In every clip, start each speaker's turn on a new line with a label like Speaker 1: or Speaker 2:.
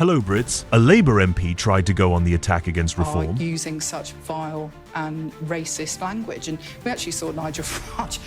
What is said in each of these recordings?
Speaker 1: Hello, Brits. A Labour MP tried to go on the attack against reform.
Speaker 2: Using such vile and racist language. And we actually saw Nigel Farage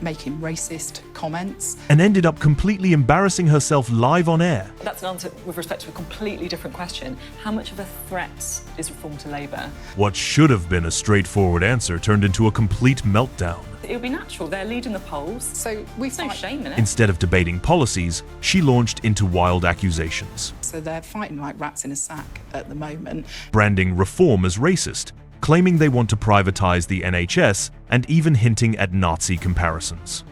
Speaker 2: making racist comments.
Speaker 1: And ended up completely embarrassing herself live on air.
Speaker 3: That's an answer with respect to a completely different question. How much of a threat is reform to Labour?
Speaker 1: What should have been a straightforward answer turned into a complete meltdown.
Speaker 3: It would be natural. They're leading the polls.
Speaker 2: So
Speaker 3: There's no shame in it.
Speaker 1: Instead of debating policies, she launched into wild accusations.
Speaker 2: So they're fighting like rats in a sack at the moment.
Speaker 1: Branding reform as racist, claiming they want to privatise the NHS, and even hinting at Nazi comparisons.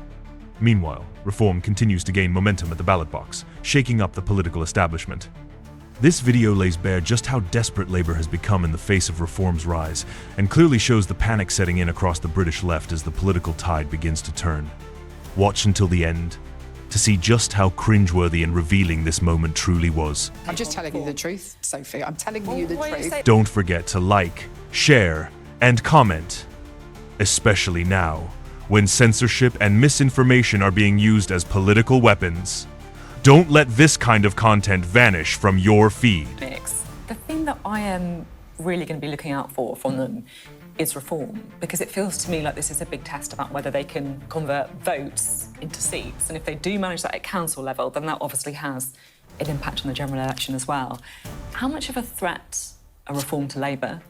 Speaker 1: Meanwhile, reform continues to gain momentum at the ballot box, shaking up the political establishment. This video lays bare just how desperate Labour has become in the face of reform's rise, and clearly shows the panic setting in across the British left as the political tide begins to turn. Watch until the end to see just how cringeworthy and revealing this moment truly was.
Speaker 2: I'm just telling you the truth, Sophie. I'm telling you the truth.
Speaker 1: Don't forget to like, share, and comment. Especially now, when censorship and misinformation are being used as political weapons. Don't let this kind of content vanish from your feed.
Speaker 3: The thing that I am really going to be looking out for from them is reform, because it feels to me like this is a big test about whether they can convert votes into seats. And if they do manage that at council level, then that obviously has an impact on the general election as well. How much of a threat are reform to Labour?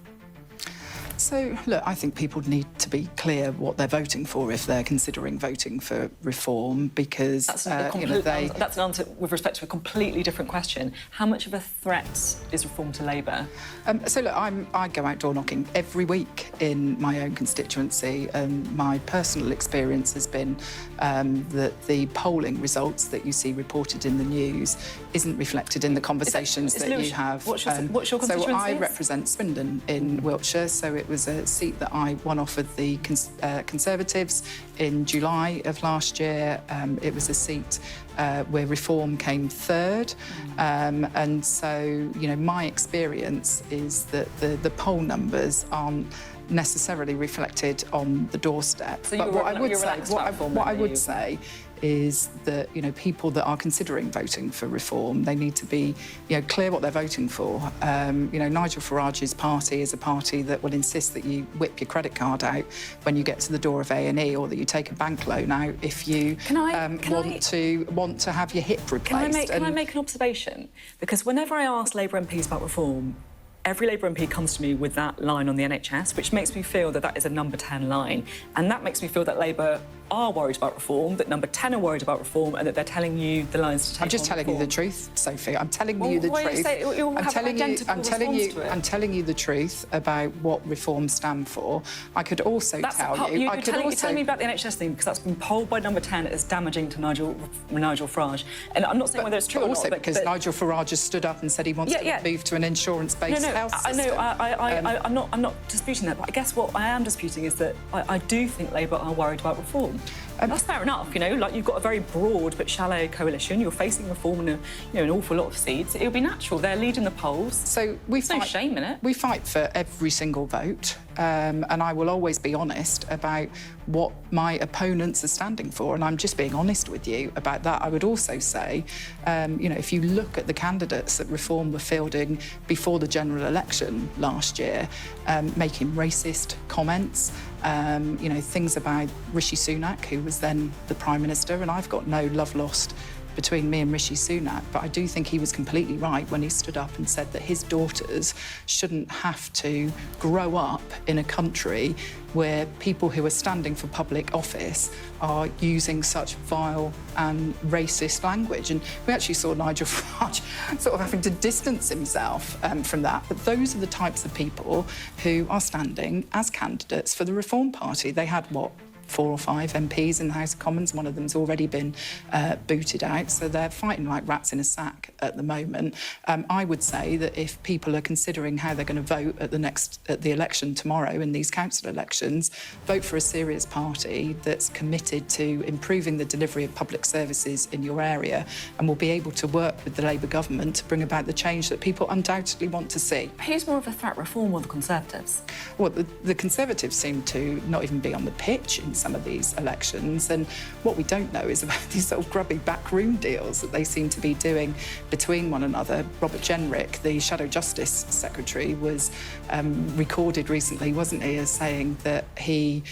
Speaker 2: So, look, I think people need to be clear what they're voting for if they're considering voting for reform, because
Speaker 3: That's an answer with respect to a completely different question. How much of a threat is reform to Labour?
Speaker 2: So, look, I go out door knocking every week in my own constituency, and my personal experience has been that the polling results that you see reported in the news isn't reflected in the conversations that you have.
Speaker 3: What's your constituency?
Speaker 2: So I represent Swindon in Wiltshire, so it was a seat that I won off of the Conservatives in July of last year. It was a seat where Reform came third. And so, you know, my experience is that the poll numbers aren't necessarily reflected on the doorstep.
Speaker 3: So
Speaker 2: but what I would say is that, you know, people that are considering voting for reform, they need to be, you know, clear what they're voting for. You know, Nigel Farage's party is a party that will insist that you whip your credit card out when you get to the door of A&E, or that you take a bank loan out if you want to have your hip replaced.
Speaker 3: Can I make an observation? Because whenever I ask Labour MPs about reform, every Labour MP comes to me with that line on the NHS, which makes me feel that that is a number 10 line. And that makes me feel that Labour are worried about reform, that number 10 are worried about reform, and that they're telling you the lines to take.
Speaker 2: I'm just telling you the truth, Sophie. I'm telling you the truth. I'm telling you the truth about what reform stand for. I could also tell you.
Speaker 3: You're telling me about the NHS thing because that's been polled by number 10 as damaging to Nigel Farage. And I'm not saying whether it's true or not.
Speaker 2: Also because Nigel Farage has stood up and said he wants to move to an insurance-based health system.
Speaker 3: I'm not disputing that. But I guess what I am disputing is that I do think Labour are worried about reform. That's fair enough, you know, like you've got a very broad but shallow coalition. You're facing reform in an awful lot of seats. It would be natural. They're leading the polls.
Speaker 2: So
Speaker 3: There's no shame in it.
Speaker 2: We fight for every single vote, and I will always be honest about what my opponents are standing for, and I'm just being honest with you about that. I would also say, you know, if you look at the candidates that Reform were fielding before the general election last year, making racist comments, you know, things about Rishi Sunak, who was then the Prime Minister, and I've got no love lost between me and Rishi Sunak, but I do think he was completely right when he stood up and said that his daughters shouldn't have to grow up in a country where people who are standing for public office are using such vile and racist language. And we actually saw Nigel Farage sort of having to distance himself from that. But those are the types of people who are standing as candidates for the Reform Party. They had, 4 or 5 MPs in the House of Commons. One of them's already been booted out, so they're fighting like rats in a sack at the moment. I would say that if people are considering how they're going to vote at the election tomorrow in these council elections, vote for a serious party that's committed to improving the delivery of public services in your area, and will be able to work with the Labour government to bring about the change that people undoubtedly want to see.
Speaker 3: Who's more of a threat, Reform or the Conservatives?
Speaker 2: Well, the Conservatives seem to not even be on the pitch in some of these elections. And what we don't know is about these sort of grubby backroom deals that they seem to be doing between one another. Robert Jenrick, the Shadow Justice Secretary, was recorded recently, wasn't he, as saying that he,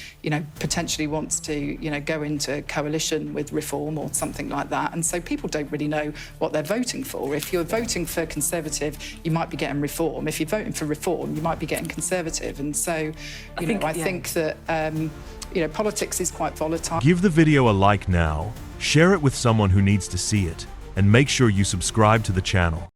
Speaker 2: potentially wants to, go into coalition with Reform or something like that. And so people don't really know what they're voting for. If you're voting for Conservative, you might be getting Reform. If you're voting for Reform, you might be getting Conservative. And so, I think that, politics is quite volatile.
Speaker 1: Give the video a like now, share it with someone who needs to see it, and make sure you subscribe to the channel.